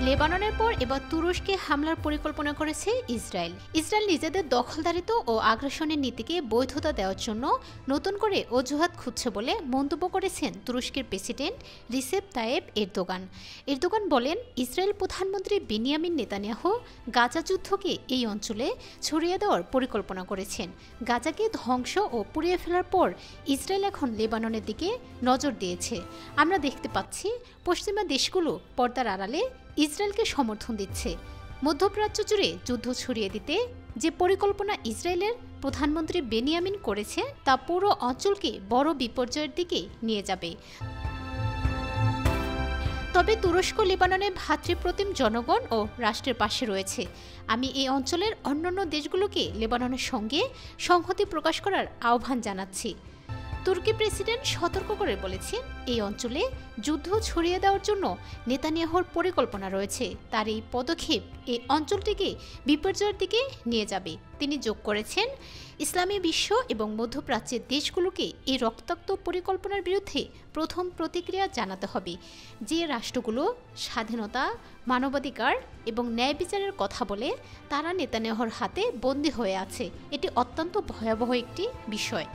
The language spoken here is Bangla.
লেবাননের পর এবার তুরস্কে হামলার পরিকল্পনা করেছে ইসরায়েল। ইসরায়েল নিজেদের দখলদারিত্ব ও আগ্রাসনের নীতিকে বৈধতা দেওয়ার জন্য নতুন করে অজুহাত খুঁজছে বলে মন্তব্য করেছেন তুরস্কের president Recep Tayyip Erdogan. Erdogan বলেন, ইসরায়েল প্রধানমন্ত্রী বেনিয়ামিন নেতানিয়াহু গাজা যুদ্ধকে এই অঞ্চলে ছড়িয়ে দেওয়ার পরিকল্পনা করেছেন। গাজাকে ধ্বংস ও পুড়িয়ে ফেলার পর ইসরায়েল এখন লেবাননের দিকে নজর দিয়েছে। আমরা দেখতে পাচ্ছি পশ্চিমা দেশগুলো পর্দার আড়ালে ইসরায়েলকে সমর্থন দিচ্ছে। মধ্যপ্রাচ্য জুড়ে যুদ্ধ ছড়িয়ে দিতে যে পরিকল্পনা ইসরায়েলের প্রধানমন্ত্রী বেনিয়ামিন করেছে তা পুরো অঞ্চলকে বড় বিপর্যয়ের দিকে নিয়ে যাবে। তবে তুরস্ক লেবাননের ভ্রাতৃপ্রতিম জনগণ ও রাষ্ট্রের পাশে রয়েছে। আমি এই অঞ্চলের অন্যান্য দেশগুলোকে লেবাননের সঙ্গে সংহতি প্রকাশ করার আহ্বান জানাচ্ছি। তুর্কি প্রেসিডেন্ট সতর্ক করে বলেছেন, এই অঞ্চলে যুদ্ধ ছড়িয়ে দেওয়ার জন্য নেতানিয়াহুর পরিকল্পনা রয়েছে। তার এই পদক্ষেপ এই অঞ্চলটিকে বিপর্যয়ের দিকে নিয়ে যাবে। তিনি যোগ করেছেন, ইসলামী বিশ্ব এবং মধ্যপ্রাচ্যের দেশগুলোকে এই রক্তাক্ত পরিকল্পনার বিরুদ্ধে প্রথম প্রতিক্রিয়া জানাতে হবে। যে রাষ্ট্রগুলো স্বাধীনতা, মানবাধিকার এবং ন্যায় বিচারের কথা বলে তারা নেতানিয়াহুর হাতে বন্দী হয়ে আছে। এটি অত্যন্ত ভয়াবহ একটি বিষয়।